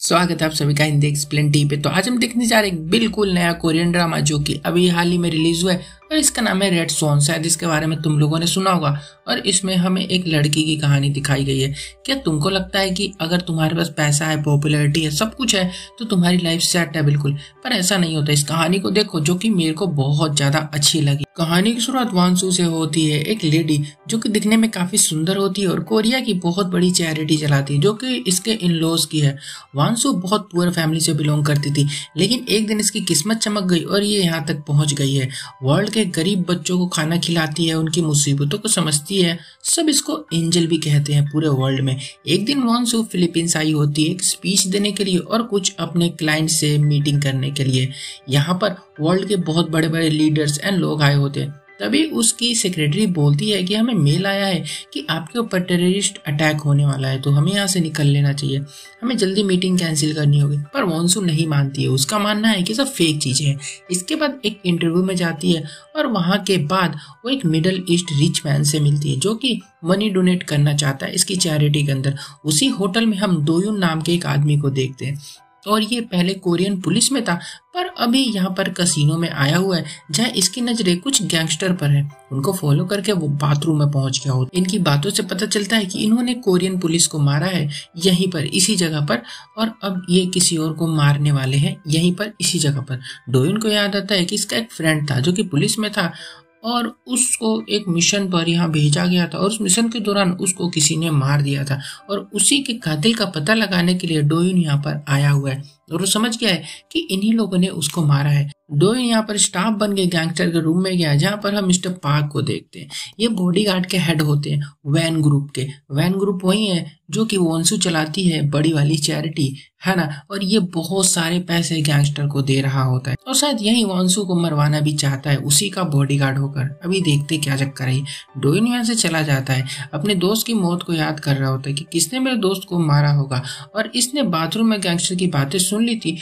स्वागत है आप सभी का हिंदी एक्सप्लेन टी पे। तो आज हम देखने जा रहे हैं एक बिल्कुल नया कोरियन ड्रामा जो कि अभी हाल ही में रिलीज हुआ है और इसका नाम है रेड सोन। शायद इसके बारे में तुम लोगों ने सुना होगा। और इसमें हमें एक लड़की की कहानी दिखाई गई है। क्या तुमको लगता है कि अगर तुम्हारे पास पैसा है, पॉपुलैरिटी है, सब कुछ है तो तुम्हारी लाइफ सेट है? बिल्कुल, पर ऐसा नहीं होता। इस कहानी को देखो जो कि मेरे को बहुत ज्यादा अच्छी लगी। कहानी की शुरुआत वानसू से होती है, एक लेडी जो कि दिखने में काफी सुंदर होती है और कोरिया की बहुत बड़ी चैरिटी चलाती है जो कि इसके इन लॉज की है। वानसू बहुत पुअर फैमिली से बिलोंग करती थी, लेकिन एक दिन इसकी किस्मत चमक गई और ये यहाँ तक पहुंच गई है। वर्ल्ड के गरीब बच्चों को खाना खिलाती है, उनकी मुसीबतों को समझती है। सब इसको एंजल भी कहते हैं पूरे वर्ल्ड में। एक दिन वानसू फिलीपींस आई होती है एक स्पीच देने के लिए और कुछ अपने क्लाइंट से मीटिंग करने के लिए। यहाँ पर वर्ल्ड के बहुत बड़े बड़े लीडर्स एंड लोग आए होते हैं। तभी उसकी सेक्रेटरी बोलती है कि हमें मेल आया है कि आपके ऊपर टेररिस्ट अटैक होने वाला है, तो हमें यहाँ से निकल लेना चाहिए, हमें जल्दी मीटिंग कैंसिल करनी होगी। पर वानसू नहीं मानती है, उसका मानना है कि सब फेक चीजें हैं। इसके बाद एक इंटरव्यू में जाती है और वहां के बाद वो एक मिडिल ईस्ट रिच मैन से मिलती है जो कि मनी डोनेट करना चाहता है इसकी चैरिटी के अंदर। उसी होटल में हम दोयुन नाम के एक आदमी को देखते हैं और ये पहले कोरियन पुलिस में था पर अभी यहाँ पर कसीनो में आया हुआ है जहाँ इसकी नजरें कुछ गैंगस्टर पर है। उनको फॉलो करके वो बाथरूम में पहुंच गया होता। इनकी बातों से पता चलता है कि इन्होंने कोरियन पुलिस को मारा है यहीं पर इसी जगह पर, और अब ये किसी और को मारने वाले हैं यहीं पर इसी जगह पर। डोयुन को याद आता है कि इसका एक फ्रेंड था जो कि पुलिस में था और उसको एक मिशन पर यहाँ भेजा गया था और उस मिशन के दौरान उसको किसी ने मार दिया था और उसी के कातिल का पता लगाने के लिए डोयुन यहाँ पर आया हुआ है और वो समझ गया है कि इन्हीं लोगों ने उसको मारा है। डोयुन यहाँ पर स्टाफ बन के गैंगस्टर के रूम में गया जहाँ पर हम मिस्टर पार्क को देखते हैं। ये बॉडीगार्ड के हेड होते हैं वैन ग्रुप के। वैन ग्रुप वही है जो कि वानसू चलाती है, बड़ी वाली चैरिटी है ना, और ये बहुत सारे पैसे गैंगस्टर को दे रहा होता है और शायद यही वानसू को मरवाना भी चाहता है उसी का बॉडीगार्ड होकर। अभी देखते क्या चक्कर है। डोयुन यहाँ से चला जाता है, अपने दोस्त की मौत को याद कर रहा होता है कि किसने मेरे दोस्त को मारा होगा, और इसने बाथरूम में गैंगस्टर की बातें सुन ली थी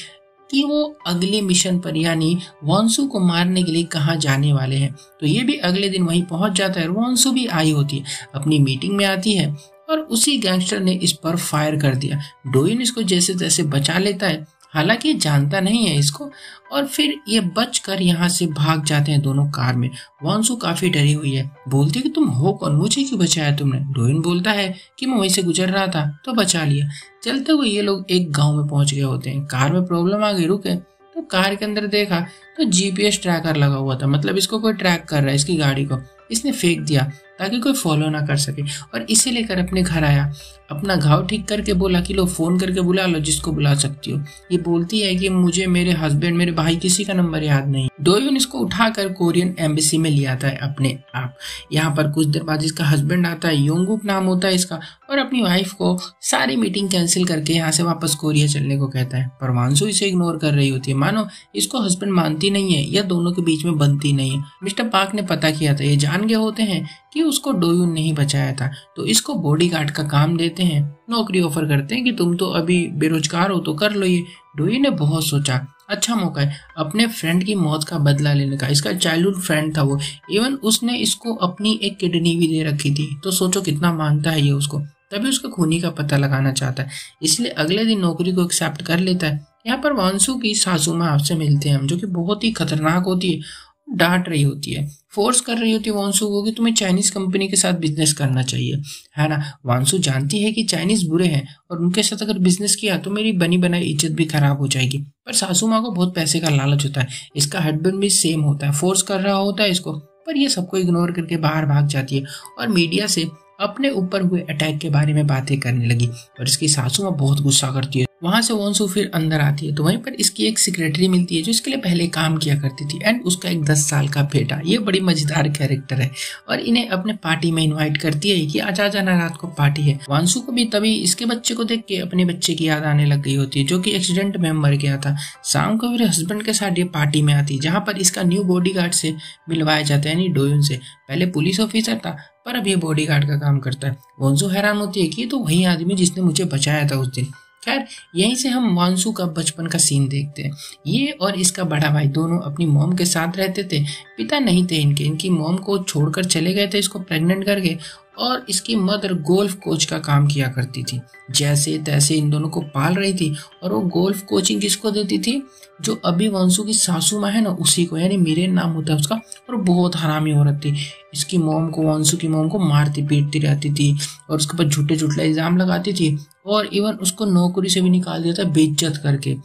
कि वो अगले मिशन पर यानी वानसू को मारने के लिए कहाँ जाने वाले हैं। तो ये भी अगले दिन वहीं पहुंच जाता है। वानसू भी आई होती है, अपनी मीटिंग में आती है और उसी गैंगस्टर ने इस पर फायर कर दिया। डोयुन इसको जैसे तैसे बचा लेता है, हालांकि जानता नहीं है इसको, और फिर ये बचकर यहाँ से भाग जाते हैं दोनों कार में। वानसू काफी डरी हुई है, बोलती है कि तुम हो कौन, मुझे क्यों बचाया तुमने? डोयुन बोलता है कि मैं वहीं से गुजर रहा था तो बचा लिया। चलते हुए ये लोग एक गांव में पहुंच गए होते हैं। कार में प्रॉब्लम आ गई, रुके तो कार के अंदर देखा तो जीपीएस ट्रैकर लगा हुआ था, मतलब इसको कोई ट्रैक कर रहा है इसकी गाड़ी को। इसने फेंक दिया ताकि कोई फॉलो ना कर सके और इसे लेकर अपने घर आया, अपना घाव ठीक करके बोला कि लो फोन करके बुला लो जिसको बुला सकती हो। ये बोलती है कि मुझे मेरे हस्बैंड, मेरे भाई किसी का नंबर याद नहीं। डोयुन इसको उठाकर कोरियन एम्बेसी में ले आता है अपने आप। यहाँ पर कुछ देर बाद इसका हस्बैंड आता है, योंगुक नाम होता है इसका, और अपनी वाइफ को सारी मीटिंग कैंसिल करके यहाँ से वापस कोरिया चलने को कहता है। पर वानसू इसे इग्नोर कर रही होती है, मानो इसको हस्बैंड मानती नहीं है या दोनों के बीच में बनती नहीं है। मिस्टर पार्क ने पता किया था, ये जान गए होते हैं कि उसको डोयुन नहीं बचाया था, तो इसको बॉडीगार्ड का काम देते हैं, नौकरी ऑफर करते हैं कि तुम तो अभी बेरोजगार हो तो कर लो ये। डोयुन ने बहुत सोचा, अच्छा मौका है अपने फ्रेंड की मौत का बदला लेने का। इसका चाइल्डहुड फ्रेंड था वो, इवन उसने इसको अपनी एक किडनी भी दे रखी थी, तो सोचो कितना मानता है ये उसको। तभी उसका खूनी का पता लगाना चाहता है, इसलिए अगले दिन नौकरी को एक्सेप्ट कर लेता है। यहाँ पर वानसू की सासू माँ आपसे मिलते हैं हम, जो कि बहुत ही खतरनाक होती है, डांट रही होती है, फोर्स कर रही होती है वानसू को कि तुम्हें चाइनीज कंपनी के साथ बिजनेस करना चाहिए, है ना। वानसू जानती है कि चाइनीज बुरे हैं और उनके साथ अगर बिजनेस किया तो मेरी बनी बनाई इज्जत भी खराब हो जाएगी। पर सासू माँ को बहुत पैसे का लालच होता है, इसका हस्बैंड भी सेम होता है, फोर्स कर रहा होता है इसको, पर ये सबको इग्नोर करके बाहर भाग जाती है और मीडिया से अपने ऊपर हुए अटैक के बारे में बातें करने लगी और इसकी सासू माँ बहुत गुस्सा करती है। वहां से वानसू फिर अंदर आती है तो वहीं पर इसकी एक सेक्रेटरी मिलती है जो इसके लिए पहले काम किया करती थी एंड उसका एक 10 साल का बेटा। ये बड़ी मजेदार कैरेक्टर है और इन्हें अपने पार्टी में इनवाइट करती है कि आज आ जाना, रात को पार्टी है। वानसू को भी तभी इसके बच्चे को देख के अपने बच्चे की याद आने लग गई होती है जो कि एक्सीडेंट में मर गया था। शाम को फिर हस्बैंड के साथ ये पार्टी में आती है जहाँ पर इसका न्यू बॉडीगार्ड से मिलवाया जाता है, यानी डोयुन से। पहले पुलिस ऑफिसर था पर अब ये बॉडीगार्ड का काम करता है। वानसू हैरान होती है कि ये तो वही आदमी जिसने मुझे बचाया था उस दिन। खैर यहीं से हम वानसू का बचपन का सीन देखते हैं। ये और इसका बड़ा भाई दोनों अपनी मॉम के साथ रहते थे। पिता नहीं थे इनके, इनकी मॉम को छोड़कर चले गए थे इसको प्रेग्नेंट करके, और इसकी मदर गोल्फ कोच का काम किया करती थी। जैसे तैसे इन दोनों को पाल रही थी और वो गोल्फ कोचिंग किसको देती थी, जो अभी वंशु की सासू माँ है ना उसी को, यानी मीरेन नाम होता है उसका। और बहुत हरामी औरत थी। इसकी मॉम को, वंशु की मॉम को मारती पीटती रहती थी और उसके ऊपर झूठे झूठे इल्जाम लगाती थी और इवन उसको नौकरी से भी निकाल दिया था बेइज्जत करके।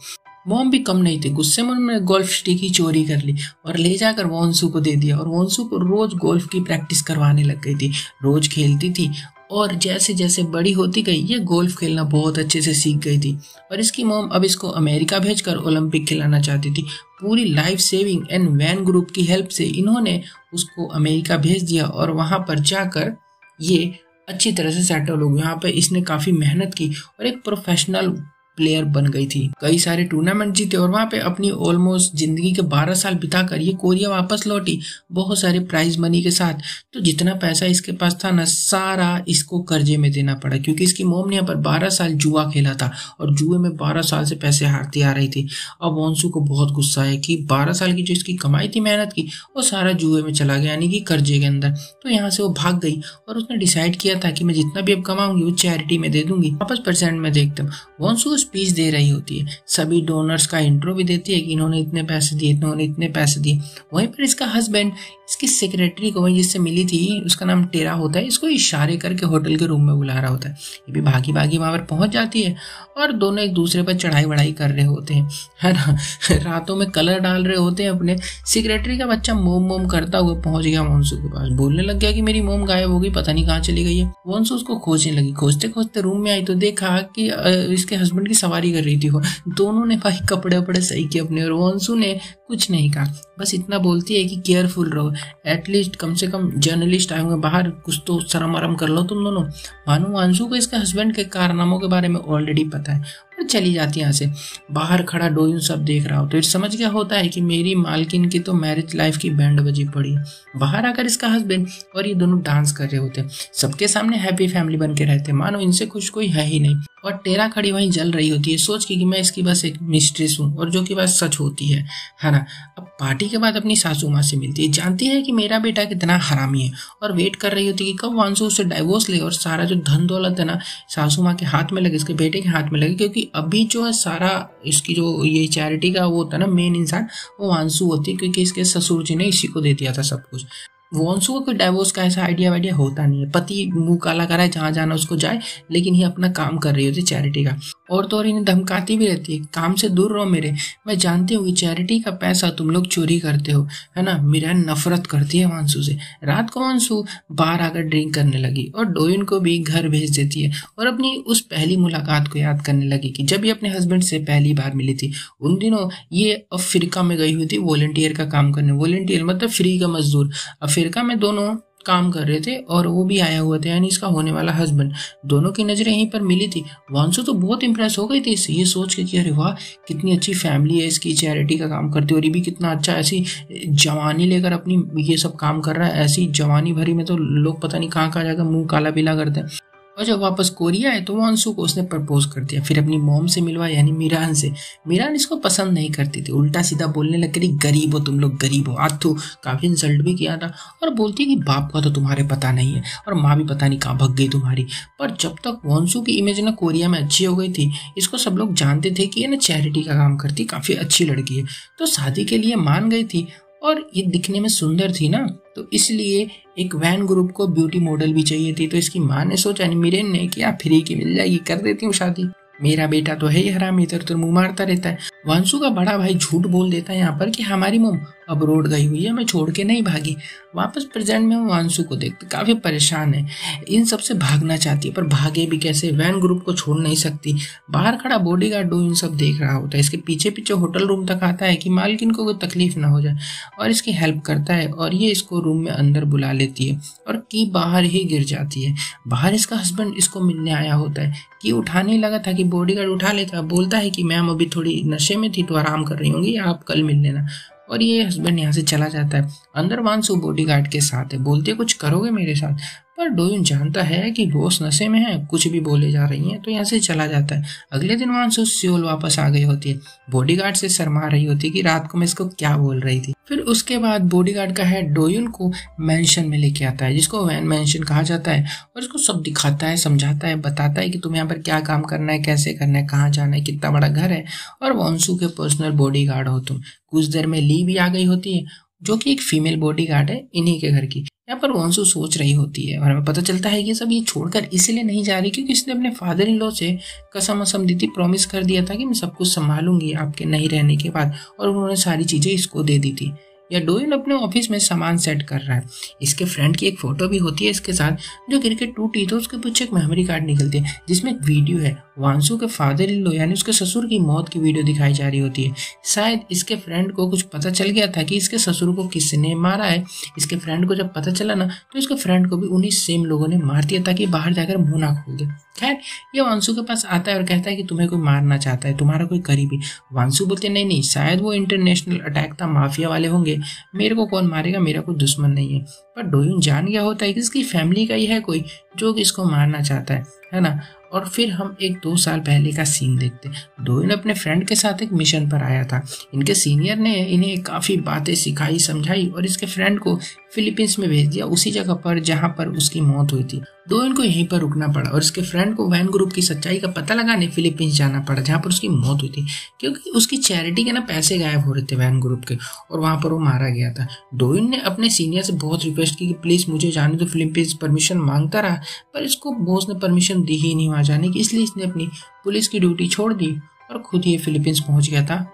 मॉम भी कम नहीं थी, गुस्से में उन्होंने गोल्फ स्टिक की चोरी कर ली और ले जाकर वंशु को दे दिया और वंशु को रोज गोल्फ की प्रैक्टिस करवाने लग गई थी। रोज खेलती थी और जैसे जैसे बड़ी होती गई ये गोल्फ खेलना बहुत अच्छे से सीख गई थी। और इसकी मॉम अब इसको अमेरिका भेजकर ओलंपिक खिलाना चाहती थी। पूरी life saving and van group की हेल्प से इन्होंने उसको अमेरिका भेज दिया और वहां पर जाकर ये अच्छी तरह से सेटल हो गई। यहाँ पे इसने काफी मेहनत की और एक प्रोफेशनल प्लेयर बन गई थी। कई सारे टूर्नामेंट जीते और वहां पे अपनी ऑलमोस्ट जिंदगी के 12 साल बिताकर ये कोरिया वापस लौटी बहुत सारे प्राइज मनी के साथ। तो जितना पैसा इसके पास था ना सारा इसको कर्जे में देना पड़ा, क्योंकि इसकी मोम ने यहाँ पर 12 साल जुआ खेला था और जुए में 12 साल से पैसे हारती आ रही थी। अब वंशु को बहुत गुस्सा है कि 12 साल की जो इसकी कमाई थी, मेहनत की, वो सारा जुए में चला गया, यानी कि कर्जे के अंदर। तो यहाँ से वो भाग गई और उसने डिसाइड किया था कि मैं जितना भी अब कमाऊंगी वो चैरिटी में दे दूंगी, वापस परसेंट में देखता हूँ। वंशु स्पीच दे रही होती है, सभी डोनर्स का इंट्रो भी देती है कि इन्होंने इतने पैसे दिए, इन्होंने इतने पैसे दिए। वहीं पर इसका हस्बैंड इसकी सेक्रेटरी को, वही जिससे मिली थी, उसका नाम टेरा होता है, इसको इशारे करके होटल के रूम में बुला रहा होता है। ये भी भागी भागी वहां पर पहुंच जाती है और दोनों एक दूसरे पर चढ़ाई वढ़ाई कर रहे होते हैं, है ना। रातों में कलर डाल रहे होते हैं अपने। सेक्रेटरी का बच्चा मोम मोम करता हुआ पहुंच गया वंशु के पास, बोलने लग गया कि मेरी मोम गायब हो गई, पता नहीं कहाँ चली गई है। वंशु उसको खोजने लगी। खोजते खोजते रूम में आई तो देखा कि इसके हस्बैंड की सवारी कर रही थी वो। दोनों ने भाई कपड़े वपड़े सही किए अपने और वंशु ने कुछ नहीं कहा, बस इतना बोलती है कि केयरफुल रहो, एटलीस्ट कम से कम जर्नलिस्ट आए होंगे बाहर, कुछ तो शर्म वरम कर लो तुम दोनों। मानो वंशु को इसके हस्बैंड के कारनामों के बारे में ऑलरेडी पता है और चली जाती है यहाँ से। बाहर खड़ा डोयून सब देख रहा हो तो समझ गया होता है कि मेरी मालकिन की तो मैरिज लाइफ की बैंड बजी पड़ी। बाहर आकर इसका हस्बैंड और ये दोनों डांस कर रहे होते, सबके सामने हैप्पी फैमिली बन के रहते, मानो इनसे खुश कोई है ही नहीं। और टेरा खड़ी वहीं जल रही होती है सोच के कि मैं इसकी बस एक मिस्ट्रेस हूँ, और जो कि बात सच होती है ना। अब पार्टी के बाद अपनी सासू माँ से मिलती है, जानती है कि मेरा बेटा कितना हरामी है और वेट कर रही होती है कि कब वंशु उससे डाइवोर्स ले और सारा जो धन दौलत है ना सासू माँ के हाथ में लगे, इसके बेटे के हाथ में लगे। क्योंकि अभी जो है सारा इसकी जो ये चैरिटी का वो होता है ना मेन इंसान, वो वंशु होती है, क्योंकि इसके ससुर जी ने इसी को दे दिया था सब कुछ। वंशु को कोई डाइवोर्स का ऐसा आइडिया वाइडिया होता नहीं है। पति मुंह काला करा है, जहां जाना उसको जाए, लेकिन ये अपना काम कर रही होती चैरिटी का। और तो और इन्हें धमकाती भी रहती है, काम से दूर रहो मेरे, मैं जानती हूँ कि चैरिटी का पैसा तुम लोग चोरी करते हो, है ना। मीरा नफरत करती है वंशु से। रात को वंशु बाहर आकर ड्रिंक करने लगी और डोइन को भी घर भेज देती है और अपनी उस पहली मुलाकात को याद करने लगी कि जब ये अपने हस्बैंड से पहली बार मिली थी। उन दिनों ये अफ्रीका में गई हुई थी वॉलंटियर का काम करने। वॉलंटियर मतलब फ्री का मजदूर। अफ्रीका में दोनों काम कर रहे थे और वो भी आया हुआ था, यानी इसका होने वाला हस्बैंड। दोनों की नजरें यहीं पर मिली थी। वंशु तो बहुत इंप्रेस हो गई थी इससे, ये सोच के कि अरे वाह कितनी अच्छी फैमिली है इसकी, चैरिटी का काम करती है और ये भी कितना अच्छा ऐसी जवानी लेकर अपनी ये सब काम कर रहा है। ऐसी जवानी भरी में तो लोग पता नहीं कहाँ कहाँ जाकर मुंह काला पीला करते हैं। और जब वापस कोरिया है तो वंशु को उसने प्रपोज कर दिया, फिर अपनी मॉम से मिलवा, यानी मीरान से। मीरान इसको पसंद नहीं करती थी, उल्टा सीधा बोलने लग गई, गरीब हो तुम लोग, गरीब हो। आज तो काफी इंसल्ट भी किया था और बोलती कि बाप का तो तुम्हारे पता नहीं है और माँ भी पता नहीं कहाँ भग गई तुम्हारी। पर जब तक वंशु की इमेज ना कोरिया में अच्छी हो गई थी, इसको सब लोग जानते थे कि ये ना चैरिटी का काम करती, काफी अच्छी लड़की है, तो शादी के लिए मान गई थी। और ये दिखने में सुंदर थी ना, तो इसलिए एक वैन ग्रुप को ब्यूटी मॉडल भी चाहिए थी। तो इसकी माँ ने सोचा, मीरेन ने, कि आप फ्री की मिल जाएगी, कर देती हूँ शादी, मेरा बेटा तो है ही हरामी, इधर तो मुंह मारता रहता है। वंशु का बड़ा भाई झूठ बोल देता है यहाँ पर कि हमारी मोम अब रोड गई हुई है, मैं छोड़ के नहीं भागी। वापस प्रेजेंट में वंशु को देखते काफी परेशान है, इन सब से भागना चाहती है पर भागे भी कैसे, वैन ग्रुप को छोड़ नहीं सकती। बाहर खड़ा बॉडीगार्ड डो इन सब देख रहा होता है, इसके पीछे पीछे होटल रूम तक आता है कि मालकिन को कोई तकलीफ ना हो जाए और इसकी हेल्प करता है और ये इसको रूम में अंदर बुला लेती है और की बाहर ही गिर जाती है। बाहर इसका हस्बैंड इसको मिलने आया होता है, कि उठाने लगा था कि बॉडीगार्ड उठा लेता, बोलता है कि मैम अभी थोड़ी नशे में थी तो आराम कर रही होंगी, आप कल मिल लेना। और ये हस्बैंड यहाँ से चला जाता है। अंदर वंशु बॉडीगार्ड के साथ है, बोलते कुछ करोगे मेरे साथ, पर डोयुन जानता है कि बॉस नशे में है, कुछ भी बोले जा रही हैं, तो यहाँ से चला जाता है। अगले दिन वांसू सियोल वापस आ गई होती है। बॉडीगार्ड से शर्मा रही होती है कि रात को मैं इसको क्या बोल रही थी। फिर उसके बाद बॉडीगार्ड का हेड डोयुन को मेंशन में लेके आता है, जिसको वैन मेंशन कहा जाता है, और इसको सब दिखाता है, समझाता है, बताता है कि तुम्हें यहाँ पर क्या काम करना है, कैसे करना है, कहाँ जाना है, कितना बड़ा घर है, और वांसू के पर्सनल बॉडीगार्ड हो तुम। कुछ देर में ली भी आ गई होती है, जो कि एक फीमेल बॉडीगार्ड है इन्हीं के घर की। यहाँ पर वांसू सोच रही होती है, और हमें पता चलता है कि सब ये छोड़कर इसलिए नहीं जा रही क्योंकि इसने अपने फादर इन लॉ से कसम दी थी, प्रॉमिस कर दिया था कि मैं सब कुछ संभालूंगी आपके नहीं रहने के बाद, और उन्होंने सारी चीजें इसको दे दी थी। या डोयुन अपने ऑफिस में सामान सेट कर रहा है। इसके फ्रेंड की एक फोटो भी होती है इसके साथ, जो गिर के टूटी तो उसके पीछे एक मेमोरी कार्ड निकलती है, जिसमें एक वीडियो है। वांसू के फादर इन लॉ यानी उसके ससुर की मौत की वीडियो दिखाई जा रही होती है। शायद इसके फ्रेंड को कुछ पता चल गया था कि इसके ससुर को किसने मारा है। इसके फ्रेंड को जब पता चला ना, तो इसके फ्रेंड को भी उन्हीं सेम लोगों ने मार दिया ताकि बाहर जाकर मुंह ना खोल दे। खैर, ये वांसू के पास आता है और कहता है कि तुम्हें कोई मारना चाहता है, तुम्हारा कोई करीबी। वांसू बोलते नहीं नहीं, शायद वो इंटरनेशनल अटैक था, माफिया वाले होंगे, मेरे को कौन मारेगा, मेरा कोई दुश्मन नहीं है। पर डोयुन जान गया होता है कि इसकी फैमिली का ही है कोई जो कि इसको मारना चाहता है ना। और फिर हम एक 2 साल पहले का सीन देखते हैं। डोयुन अपने फ्रेंड के साथ एक मिशन पर आया था। इनके सीनियर ने इन्हें काफ़ी बातें सिखाई, समझाई, और इसके फ्रेंड को फिलीपींस में भेज दिया, उसी जगह पर जहां पर उसकी मौत हुई थी। डोयुन को यहीं पर रुकना पड़ा और इसके फ्रेंड को वैन ग्रुप की सच्चाई का पता लगाने फिलीपींस जाना पड़ा, जहां पर उसकी मौत हुई थी, क्योंकि उसकी चैरिटी के ना पैसे गायब हो रहे थे वैन ग्रुप के, और वहां पर वो मारा गया था। डोयुन ने अपने सीनियर से बहुत रिक्वेस्ट की कि प्लीज मुझे जाने दो फिलीपींस, परमिशन मांगता रहा, पर इसको बॉस ने परमिशन दी ही नहीं वहां जाने की, इसलिए इसने अपनी पुलिस की ड्यूटी छोड़ दी और खुद ही फिलीपींस पहुंच गया था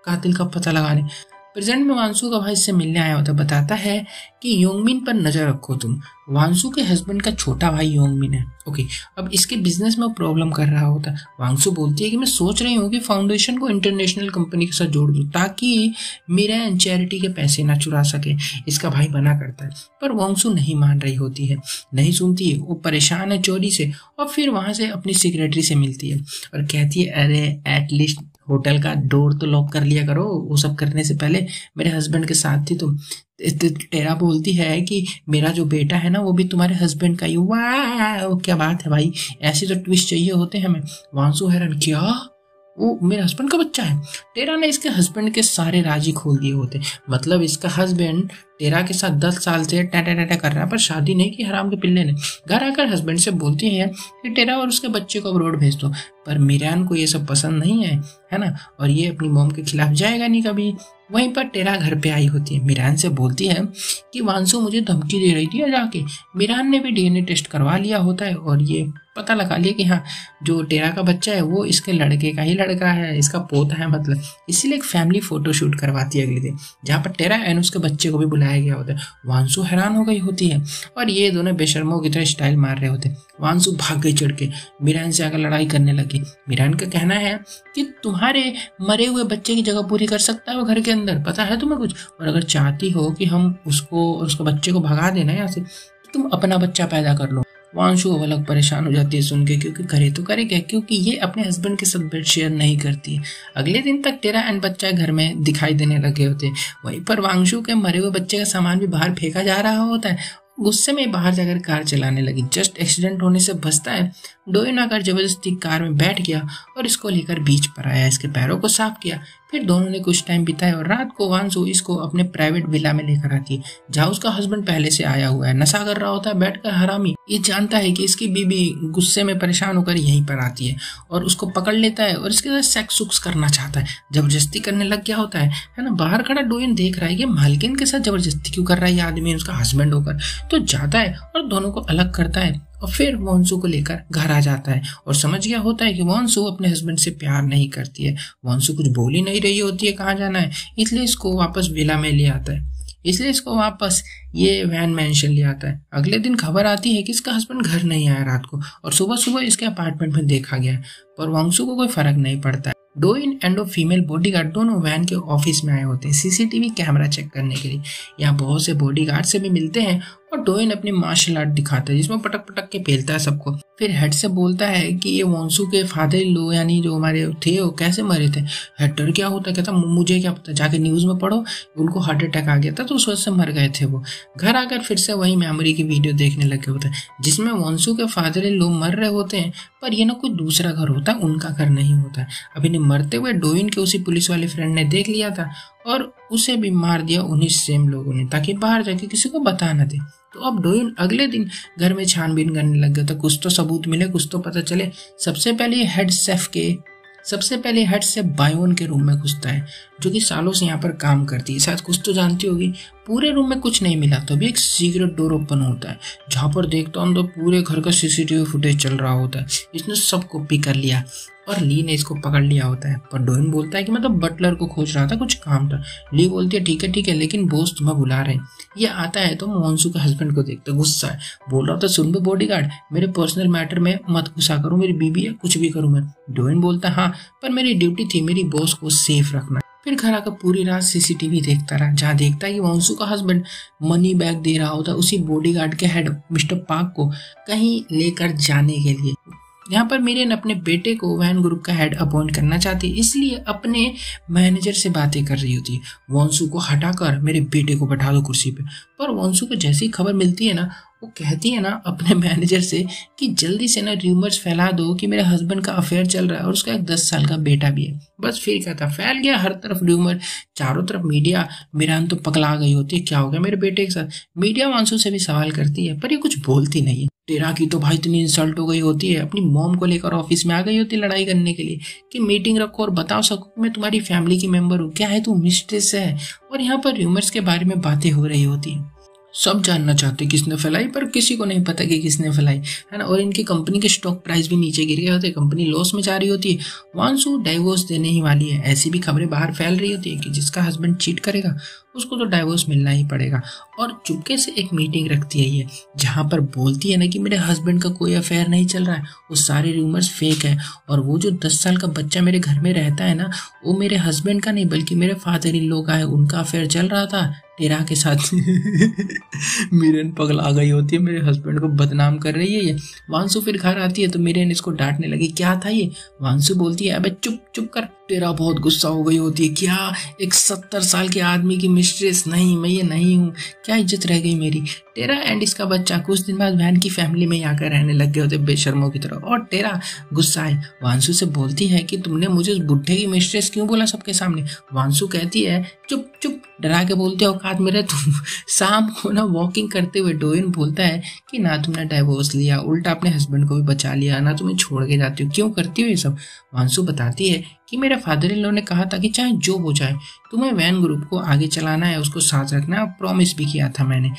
कातिल का पता लगाने। प्रेजेंट में वांसू का भाई इससे मिलने आया होता, बताता है कि योंगमिन पर नजर रखो तुम। वांसू के हस्बैंड का छोटा भाई योंगमिन है। ओके, अब इसके बिजनेस में प्रॉब्लम कर रहा होता। वांसू बोलती है कि मैं सोच रही हूँ कि फाउंडेशन को इंटरनेशनल कंपनी के साथ जोड़ दूं ताकि मेरा चैरिटी के पैसे ना चुरा सके। इसका भाई मना करता है, पर वांसू नहीं मान रही होती है, नहीं सुनती है। वो परेशान है चोरी से, और फिर वहां से अपनी सेक्रेटरी से मिलती है और कहती है अरे एटलीस्ट होटल का डोर तो लॉक कर लिया करो, वो सब करने से पहले मेरे हस्बैंड के साथ थी तुम। टेरा बोलती है कि मेरा जो बेटा है ना वो भी तुम्हारे हस्बैंड का ही। वाह, क्या बात है भाई, ऐसे तो ट्विस्ट चाहिए होते हैं हमें। वांसू हैरान, क्या वो मेरे हस्बैंड का बच्चा है? टेरा ने इसके हस्बैंड के सारे राज ही खोल दिए होते, मतलब इसका हस्बैंड टेरा के साथ 10 साल से टाटा टाटा कर रहा है, पर शादी नहीं की हराम के पिल्ले ने। घर आकर हस्बैंड से बोलती है कि टेरा और उसके बच्चे को अब्रॉड भेज दो, पर मिरान को ये सब पसंद नहीं है ना, और ये अपनी मॉम के खिलाफ जाएगा नहीं कभी। वहीं पर टेरा घर पे आई होती है, मिरान से बोलती है कि वांसू मुझे धमकी दे रही थी जाके। मिरान ने भी डीएनए टेस्ट करवा लिया होता है और ये पता लगा लिया कि हाँ, जो टेरा का बच्चा है वो इसके लड़के का ही लड़का है, इसका पोता है मतलब। इसीलिए एक फैमिली फोटो शूट करवाती है अगले दिन, जहाँ पर टेरा एंड उसके बच्चे को भी बुलाया गया होता है। वांसू हैरान हो गई होती है और ये दोनों बेशर्मों की तरह स्टाइल मार रहे होते। वांसू भाग गई चढ़ के, मिरान से आकर लड़ाई करने लगी। मिरान का कहना है कि तुम्हारे मरे हुए बच्चे की जगह पूरी कर सकता है वो घर के अंदर, पता है तुम्हें कुछ? और अगर चाहती हो कि हम उसको और उसके बच्चे को भगा देना यहाँ से, तो तुम अपना बच्चा पैदा कर लो। वांशु अलग परेशान हो जाती है सुन के, क्योंकि करे तो करे क्या, क्योंकि ये अपने हस्बैंड के साथ बेड शेयर नहीं करती है। अगले दिन तक टेरा एंड बच्चा घर में दिखाई देने लगे होते। वहीं पर वांशु के मरे हुए बच्चे का सामान भी बाहर फेंका जा रहा होता है। गुस्से में बाहर जाकर कार चलाने लगी, जस्ट एक्सीडेंट होने से बचता है। डोयुन आकर जबरदस्ती कार में बैठ गया और इसको लेकर बीच पर आया, इसके पैरों को साफ किया। फिर दोनों ने कुछ टाइम बिताया और रात को वांसु इसको अपने प्राइवेट विला में लेकर आती है, जहाँ उसका हस्बैंड पहले से आया हुआ है। नशा कर रहा होता है बैठकर हरामी। ये जानता है कि इसकी बीबी गुस्से में परेशान होकर यहीं पर आती है और उसको पकड़ लेता है और इसके साथ सेक्स सुक्स करना चाहता है, जबरदस्ती करने लग गया होता है ना। बाहर खड़ा डोयुन देख रहा है कि मालकिन के साथ जबरदस्ती क्यों कर रहा है ये आदमी, उसका हस्बैंड होकर। तो जाता है और दोनों को अलग करता है और फिर वांसु को लेकर घर आ जाता है और समझ गया होता है कि वांसु अपने हस्बैंड से प्यार नहीं करती है। वांसु कुछ बोल ही नहीं रही होती है कहाँ जाना है, इसलिए इसको वापस विला में ले आता है, इसलिए इसको वापस ये वैन मेंशन ले आता है। अगले दिन खबर आती है कि इसका हस्बैंड घर नहीं आया रात को और सुबह सुबह इसके अपार्टमेंट में देखा गया है, पर वांसु को कोई फर्क नहीं पड़ता है। डोइन एंड फीमेल बॉडीगार्ड दोनों वैन के ऑफिस में आए होते हैं सीसीटीवी कैमरा चेक करने के लिए। यहाँ बहुत से बॉडीगार्ड से भी मिलते हैं और डोइन अपनी मार्शल आर्ट दिखाता है जिसमें पटक पटक के पेलता है सबको। फिर हेड से बोलता है कि ये वॉन्सू के फादर इन लॉ यानी जो हमारे थे वो कैसे मरे थे। हेड डर क्या होता है, कहता मुझे क्या पता, जाके न्यूज में पढ़ो, उनको हार्ट अटैक आ गया था तो उस वजह से मर गए थे वो। घर आकर फिर से वही मेमोरी की वीडियो देखने लगे होते हैं जिसमें वॉन्सू के फादर इन लॉ मर रहे होते हैं, पर ये ना कोई दूसरा घर होता है, उनका घर नहीं होता है। अब इन्हें मरते हुए डोइन के उसी पुलिस वाले फ्रेंड ने देख लिया था और उसे भी मार दिया उन्हीं सेम लोगों ने, ताकि बाहर जाके किसी को बता न दे। तो अब डोइन अगले दिन घर में छानबीन करने लग गया था, कुछ तो सबूत मिले, कुछ तो पता चले। सबसे पहले हेड शेफ बायोन के रूम में घुसता है जो कि सालों से यहाँ पर काम करती है, शायद कुछ तो जानती होगी। पूरे रूम में कुछ नहीं मिला तो भी एक सीक्रेट डोर ओपन होता है जहाँ पर देखता हूँ तो पूरे घर का सीसीटीवी फुटेज चल रहा होता है। इसने सब कॉपी कर लिया और ली ने इसको पकड़ लिया होता है। पर डोइन बोलता है कि मैं तो बटलर को खोज रहा था, कुछ काम था। ली बोलती है ठीक है लेकिन बॉस तुम्हें बुला रहे हैं। ये आता है तो वॉन्सू के हस्बैंड को देखता, गुस्सा है, बोल रहा था सुन बे बॉडीगार्ड, मेरे पर्सनल मैटर में मत घुसा करूँ, मेरी बीबी है, कुछ भी करूँ मैं। डोइन बोलता हाँ पर मेरी ड्यूटी थी मेरी बॉस को सेफ रखना। फिर घर आकर पूरी रात सीसीटीवी देखता रहा जहाँ देखता है कि वॉन्सू का हस्बैंड मनी बैग दे रहा होता उसी बॉडीगार्ड के हेड मिस्टर पार्क को कहीं लेकर जाने के लिए। यहाँ पर मिरेन अपने बेटे को वैन ग्रुप का हेड अपॉइंट करना चाहती है, इसलिए अपने मैनेजर से बातें कर रही होती है। वॉन्सू को हटाकर मेरे बेटे को बैठा दो कुर्सी पे। पर वॉन्सू को जैसी खबर मिलती है ना, वो कहती है ना अपने मैनेजर से कि जल्दी से ना र्यूमर्स फैला दो कि मेरे हस्बैंड का अफेयर चल रहा है और उसका एक 10 साल का बेटा भी है। बस फिर क्या था, फैल गया हर तरफ र्यूमर, चारों तरफ मीडिया। मिरान तो पगला गई होती है, क्या हो गया मेरे बेटे के साथ। मीडिया वॉन्सू से भी सवाल करती है पर ये कुछ बोलती नहीं है। टेरा की तो भाई इतनी इंसल्ट हो गई होती है, अपनी मॉम को लेकर ऑफिस में आ गई होती है लड़ाई करने के लिए कि मीटिंग रखो और बताओ सबको मैं तुम्हारी फैमिली की मेंबर हूँ, क्या है तू मिस्ट्रेस है। और यहाँ पर र्यूमर्स के बारे में बातें हो रही होती है, सब जानना चाहते किसने फैलाई पर किसी को नहीं पता कि किसने फैलाई, है ना। और इनकी कंपनी के स्टॉक प्राइस भी नीचे गिर गए होते, कंपनी लॉस में जा रही होती है। वॉन्सू डाइवोर्स देने ही वाली है, ऐसी भी खबरें बाहर फैल रही होती है कि जिसका हस्बैंड चीट करेगा उसको तो डाइवोर्स मिलना ही पड़ेगा। और चुपके से एक मीटिंग रखती है ये जहाँ पर बोलती है ना कि मेरे हस्बैंड का कोई अफेयर नहीं चल रहा है, वो सारे रूमर्स फेक है और वो जो 10 साल का बच्चा मेरे घर में रहता है ना, वो मेरे हस्बैंड का नहीं बल्कि मेरे फादर इन लॉ का है, उनका अफेयर चल रहा था टेरा के साथ। मिरेन पगला गई होती है, मेरे हस्बैंड को बदनाम कर रही है ये। वांसू फिर घर आती है तो मिरेन इसको डांटने लगी, क्या था ये। वांसू बोलती है अबे चुप चुप कर। टेरा बहुत गुस्सा हो गई होती है, क्या एक 70 साल के आदमी की मिस्ट्रेस, नहीं मैं ये नहीं हूँ, क्या इज्जत रह गई मेरी। टेरा एंड इसका बच्चा कुछ दिन बाद वैन की फैमिली में आकर रहने लग गए होते बेशर्मों की तरह। और टेरा गुस्सा है, वांसू से बोलती है कि तुमने मुझे उस बुढ़े की मिस्ट्रेस क्यों बोला सबके सामने। वांसू कहती है चुप चुप, डरा के बोलते हो औकात मेरे तुम। शाम को ना वॉकिंग करते हुए डोइन बोलता है कि ना तुमने डाइवोर्स लिया, उल्टा अपने हस्बैंड को भी बचा लिया, ना तुम्हें छोड़ के जाती हो, क्यों करती हो ये सब। वांसू बताती है कि मेरे फादर इन लॉ ने कहा था कि चाहे जो हो जाए तुम्हें वैन ग्रुप को आगे चलाना है, उसको साथ रखना है, प्रॉमिस भी किया था मैंने।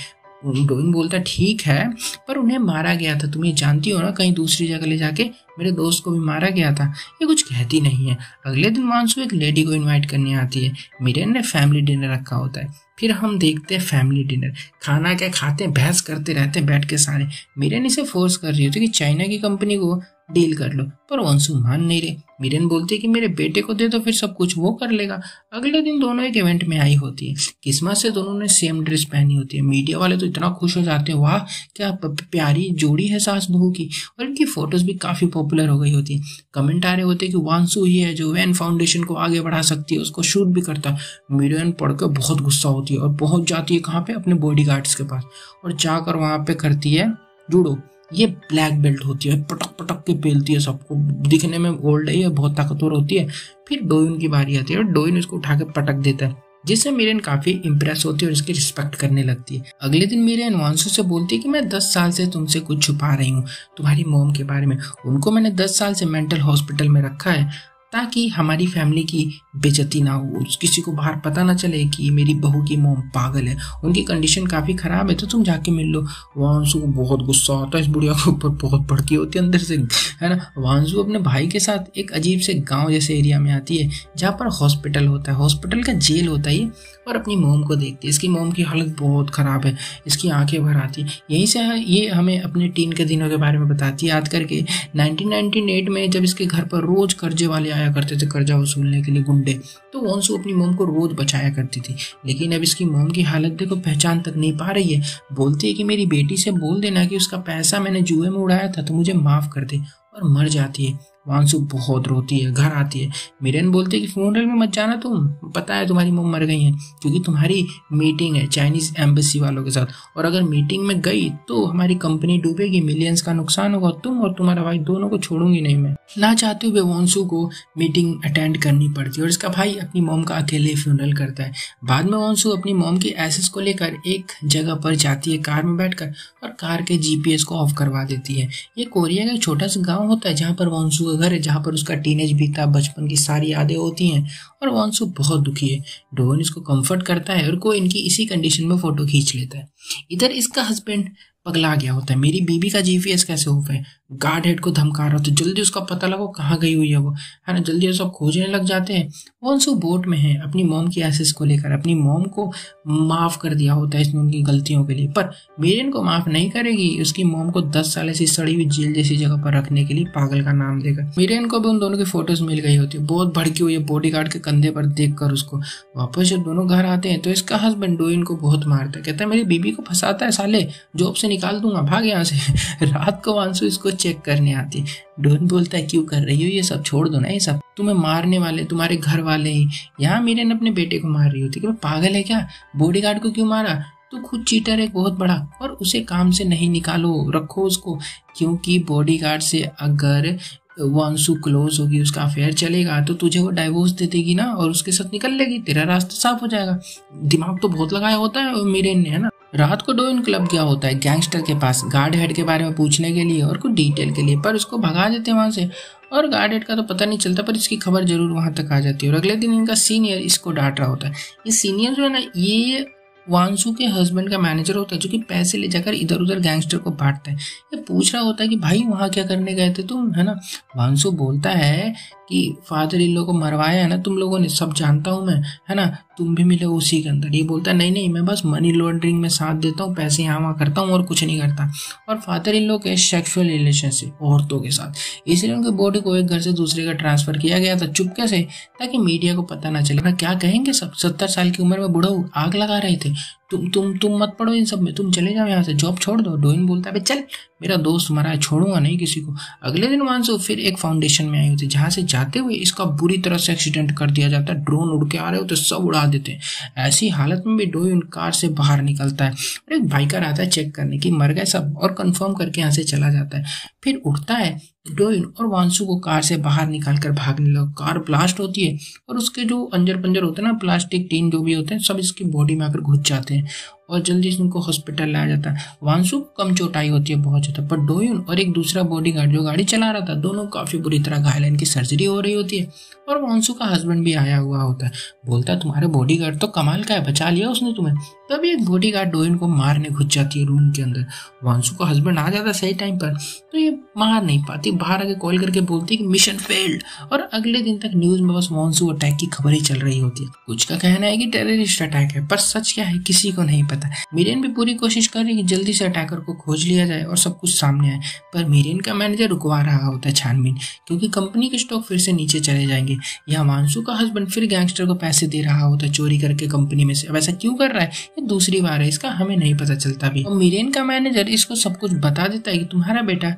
डोइन बोलता ठीक है पर उन्हें मारा गया था, तुम्हें जानती हो ना, कहीं दूसरी जगह ले जाके मेरे दोस्त को भी मारा गया था। ये कुछ कहती नहीं है। अगले दिन वांसू एक लेडी को इनवाइट करने आती है। मिरेन ने फैमिली डिनर रखा होता है। फिर हम देखते हैं फैमिली डिनर, खाना क्या खाते हैं, बहस करते रहते हैं बैठ के सारे। मिरेन इसे फोर्स कर रही होती है कि चाइना की कंपनी को डील कर लो, पर वांसू मान नहीं रहे। मिरेन बोलती है कि मेरे बेटे को दे दो, फिर सब कुछ वो कर लेगा। अगले दिन दोनों एक इवेंट में आई होती है। किस्मत से दोनों ने सेम ड्रेस पहनी होती है। मीडिया वाले तो इतना खुश हो जाते हैं, वाह क्या प्यारी जोड़ी है सास बहू की। और इनकी फोटोज भी काफी पॉपुलर हो गई होती है। कमेंट आ रहे होते हैं कि वांसू ही है जो वैन फाउंडेशन को आगे बढ़ा सकती है, उसको शूट भी करता है। मिरेन पढ़कर बहुत गुस्सा होती है और पहुंच जाती है कहाँ पे, अपने बॉडीगार्ड्स के पास, और जाकर वहां पे करती है जूडो। ये ब्लैक बेल्ट होती है, पटक पटक के पेलती है सबको, दिखने में ओल्ड है, ये बहुत ताकतवर होती है। फिर डोइन की बारी आती है और डोइन इसको उठा के पटक देता है, जिससे मिरेन काफी इंप्रेस होती है और इसकी रिस्पेक्ट करने लगती है। अगले दिन मिरेन वांसू से बोलती है कि मैं 10 साल से तुमसे कुछ छुपा रही हूँ तुम्हारी मॉम के बारे में। उनको मैंने 10 साल से मेंटल हॉस्पिटल में रखा है ताकि हमारी फैमिली की बेइज्जती ना हो, किसी को बाहर पता ना चले कि मेरी बहू की मॉम पागल है, उनकी कंडीशन काफी खराब है, तो तुम जाके मिल लो। वांसू को बहुत गुस्सा आता है, इस बुढ़िया के ऊपर बहुत भड़की होती है अंदर से, है ना। वांसू अपने भाई के साथ एक अजीब से गांव जैसे एरिया में आती है जहाँ पर हॉस्पिटल होता है, हॉस्पिटल का जेल होता है, और अपनी मोम को देखती है। इसकी मोम की हालत बहुत खराब है, इसकी आंखें भर आती है। यहीं से ये हमें अपने टीन के दिनों के बारे में बताती है, याद करके 1998 में जब इसके घर पर रोज कर्जे वाले आया करते थे कर्जा वसूलने के लिए गुंडे, तो वॉन्सू अपनी मॉम को रोज बचाया करती थी। लेकिन अब इसकी मॉम की हालत देखो, पहचान तक नहीं पा रही है। बोलती है कि मेरी बेटी से बोल देना कि उसका पैसा मैंने जुए में उड़ाया था तो मुझे माफ कर दे, और मर जाती है। वांसू बहुत रोती है, घर आती है। मिरेन बोलते है कि फ्यूनरल में मत जाना, तुम पता है तुम्हारी मॉम मर गई है, क्योंकि तुम्हारी मीटिंग है चाइनीज एम्बेसी वालों के साथ, और अगर मीटिंग में गई तो हमारी कंपनी डूबेगी, मिलियंस का नुकसान होगा, तुम और तुम्हारा भाई दोनों को छोड़ूंगी नहीं मैं। ना चाहते हुए वांसू को मीटिंग अटेंड करनी पड़ती है और इसका भाई अपनी मॉम का अकेले फ्यूनरल करता है। बाद में वांसू अपनी मॉम की एसेस को लेकर एक जगह पर जाती है कार में बैठकर, और कार के जीपीएस को ऑफ करवा देती है। ये कोरिया का एक छोटा सा गाँव होता है जहाँ पर वांसू का घर है, जहाँ पर उसका टीनेज बीता बचपन की सारी यादें होती हैं, और वांसू बहुत दुखी है। डोन इसको कंफर्ट करता है और कोई इनकी इसी कंडीशन में फोटो खींच लेता है। इधर इसका हस्बैंड पगला गया होता है, मेरी बीबी का जीपीएस कैसे ऑफ है, गार्ड हेड को धमका रहा होता है, जल्दी उसका पता लगाओ कहाँ गई हुई है वो, है ना, जल्दी सब खोजने लग जाते हैं। वांसू बोट में है अपनी मॉम की एसेस को लेकर, अपनी मॉम को माफ कर दिया होता है इसने उनकी गलतियों के लिए, पर मिरेन को माफ नहीं करेगी, उसकी मॉम को 10 साल ऐसी सड़ी हुई जेल जैसी जगह पर रखने के लिए पागल का नाम देकर। मिरेन को भी उन दोनों की फोटोज मिल गई होती है, बहुत भड़की हुई है बॉडीगार्ड के कंधे पर देखकर उसको। वापस जब दोनों घर आते हैं तो इसका हस्बैंड डोइन को बहुत मारता है, कहता है मेरी बीबी को फंसाता है साले, जॉब से निकाल दूंगा, भाग यहाँ से। रात को वांसू इसको चेक करने आती। डोइन बोलता है क्यों कर रही हो ये सब, छोड़ दो ना ये सब, तुम्हें मारने वाले तुम्हारे घर वाले ही। यहाँ मिरेन अपने बेटे को मार रही होती है, पागल है क्या, बॉडीगार्ड को क्यों मारा, तो खुद चीटर है बहुत बड़ा, और उसे काम से नहीं निकालो, रखो उसको, क्योंकि बॉडीगार्ड से अगर वांसू क्लोज होगी, उसका अफेयर चलेगा तो तुझे वो डाइवोर्स दे देगी ना, और उसके साथ निकल लेगी, तेरा रास्ता साफ हो जाएगा। दिमाग तो बहुत लगाया होता है मिरेन ने, है ना। रात को डोइन क्लब गया होता है गैंगस्टर के पास गार्ड हेड के बारे में पूछने के लिए और कुछ डिटेल के लिए, पर उसको भगा देते हैं वहां से, और गार्ड हेड का तो पता नहीं चलता, पर इसकी खबर जरूर वहां तक आ जाती है। और अगले दिन इनका सीनियर इसको डांट रहा होता है। ये सीनियर जो है ना, ये वांसू के हस्बैंड का मैनेजर होता है, जो कि पैसे ले जाकर इधर उधर गैंगस्टर को बांटता है। ये पूछ रहा होता है कि भाई वहां क्या करने गए थे तुम, है ना। वांसू बोलता है कि फादर इन लोगों को मरवाया है ना तुम लोगों ने, सब जानता हूं मैं, है ना, तुम भी मिले उसी के अंदर। ये बोलता है नहीं नहीं, मैं बस मनी लॉन्ड्रिंग में साथ देता हूँ, पैसे यहाँ वहाँ करता हूँ और कुछ नहीं करता। और फादर इन लोग के सेक्सुअल रिलेशनशिप औरतों के साथ, इसलिए उनके बॉडी को एक घर से दूसरे का ट्रांसफर किया गया था चुपके से, ताकि मीडिया को पता ना चले। क्या कहेंगे सब, 70 साल की उम्र में बुढ़ऊ आग लगा रहे थे, तुम मत पड़ो इन सब में, तुम चले जाओ यहाँ से, जॉब छोड़ दो। डोइन बोलता है चल, मेरा दोस्त मरा है, छोड़ूंगा नहीं किसी को। अगले दिन वांसू फिर एक फाउंडेशन में आई होती है, जहां से जाते हुए इसका बुरी तरह से एक्सीडेंट कर दिया जाता है। ड्रोन उड़ के आ रहे होते, सब उड़ा देते हैं। ऐसी हालत में भी डोइन कार से बाहर निकलता है और एक बाइकर आता है चेक करने की मर गए सब, और कंफर्म करके यहाँ से चला जाता है। फिर उठता है डोइन और वांसू को कार से बाहर निकालकर भागने लगा। कार ब्लास्ट होती है और उसके जो अंजर पंजर होते हैं ना, प्लास्टिक टीन जो भी होते हैं, सब इसकी बॉडी में आकर घुस जाते हैं और जल्दी से उनको हॉस्पिटल लाया जाता है। वांसू को कम चोट आई होती है बहुत ज्यादा, पर डोइन और एक दूसरा बॉडीगार्ड जो गाड़ी चला रहा था, दोनों काफी बुरी तरह घायल हैं, इनकी सर्जरी हो रही होती है। और वांसू का हस्बैंड भी आया हुआ होता है, बोलता है तुम्हारे बॉडीगार्ड तो कमाल का है, बचा लिया उसने तुम्हें। तभी एक बॉडीगार्ड डोइन को मारने घुस जाती है रूम के अंदर। वांसू का हस्बैंड आ जाता है सही टाइम पर, तो ये मार नहीं पाती, बाहर आके कॉल करके बोलती है कि मिशन फेल्ड। और अगले दिन तक न्यूज में बस वांसू अटैक की खबर ही चल रही होती है। कुछ का कहना है कि टेररिस्ट अटैक है, पर सच क्या है किसी को नहीं पता। मिरेन भी पूरी कोशिश कर रही है कि जल्दी से अटैकर को खोज लिया जाए और सब कुछ सामने आए, पर मिरेन का मैनेजर रुकवा रहा होता है छानबीन, क्योंकि कंपनी के स्टॉक फिर से नीचे चले जाएंगे। यहाँ वांसू का हस्बैंड फिर गैंगस्टर को पैसे दे रहा होता है चोरी करके कंपनी में से। अब ऐसा क्यों कर रहा है, ये दूसरी बार है, इसका हमें नहीं पता चलता भी। और मिरेन का मैनेजर इसको सब कुछ बता देता है कि तुम्हारा बेटा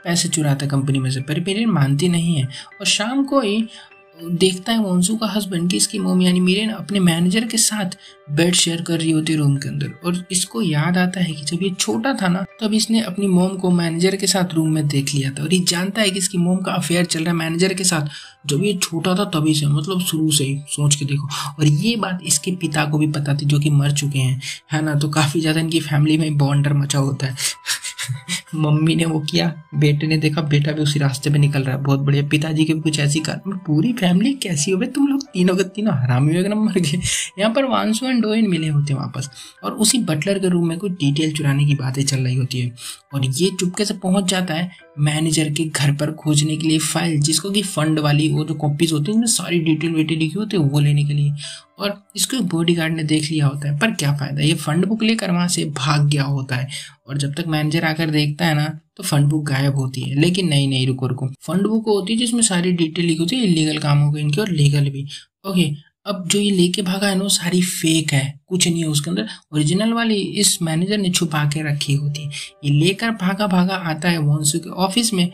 पैसे चुराता कंपनी में से, पर मिरेन मानती नहीं है। और शाम को ही देखता है वांसू का हस्बैंड कि इसकी मॉम यानी मिरेन अपने मैनेजर के साथ बेड शेयर कर रही होती रूम के अंदर, और इसको याद आता है कि जब ये छोटा था ना, तब इसने अपनी मॉम को मैनेजर के साथ रूम में देख लिया था। और ये जानता है कि इसकी मॉम का अफेयर चल रहा है मैनेजर के साथ, जब ये छोटा था तभी से, मतलब शुरू से ही, सोच के देखो। और ये बात इसके पिता को भी पता थी, जो कि मर चुके हैं, है ना। तो काफी ज्यादा इनकी फैमिली में बॉन्डर मचा होता है। मम्मी ने वो किया, बेटे ने देखा, बेटा भी उसी रास्ते पे निकल रहा है, बहुत बढ़िया। पिताजी के भी कुछ ऐसी पूरी फैमिली कैसी हो, तुम लोग तीनों के तीनों हरामी वगैरह मर गए। यहाँ पर वांसू एंड डोइन मिले होते हैं वापस, और उसी बटलर के रूम में कुछ डिटेल चुराने की बातें चल रही होती है, और ये चुपके से पहुंच जाता है मैनेजर के घर पर खोजने के लिए फाइल, जिसको कि फंड वाली वो जो कॉपीज होती है, उसमें सारी डिटेल वेटेल लिखी होती है, वो लेने के लिए। और इसको बॉडीगार्ड ने देख लिया होता है, पर क्या फायदा, ये फंड बुक लेकर वहां से भाग गया होता है। और जब तक मैनेजर आकर देखता है ना, तो फंड बुक गायब होती है। लेकिन नहीं नहीं, रुको रुको, फंड बुक होती है जिसमें सारी डिटेल लिखी होती है इलीगल कामों की इनकी और लीगल भी। ओके, अब जो ये लेके भागा है ना वो सारी फेक है, कुछ नहीं है उसके अंदर। ओरिजिनल वाली इस मैनेजर ने छुपा के रखी होती है। ये लेकर भागा भागा आता है वॉन्सू के ऑफिस में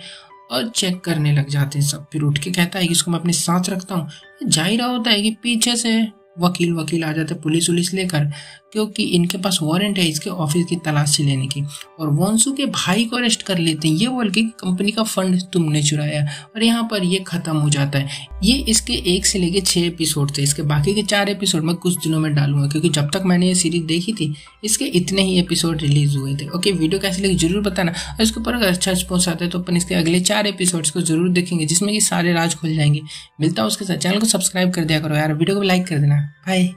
और चेक करने लग जाते हैं सब। फिर उठ के कहता है कि इसको मैं अपने साथ रखता हूँ। जा ही रहा होता है कि पीछे से वकील आ जाते हैं पुलिस उलिस लेकर, क्योंकि इनके पास वारंट है इसके ऑफिस की तलाशी लेने की। और वॉन्सू के भाई को अरेस्ट कर लेते हैं ये बोल के कंपनी का फंड तुमने चुराया। और यहाँ पर ये खत्म हो जाता है। ये इसके 1 से लेके 6 एपिसोड थे। इसके बाकी के 4 एपिसोड मैं कुछ दिनों में डालूंगा, क्योंकि जब तक मैंने ये सीरीज देखी थी इसके इतने ही एपिसोड रिलीज हुए थे। ओके, वीडियो कैसी लगी जरूर बताना। और इसके ऊपर अगर अच्छा रिस्पॉन्स आता है तो अपन इसके अगले 4 एपिसोड्स को जरूर देखेंगे, जिसमें कि सारे राज खुल जाएंगे। मिलता हूँ उसके साथ। चैनल को सब्सक्राइब कर दिया करो यार, वीडियो को लाइक कर देना। बाय।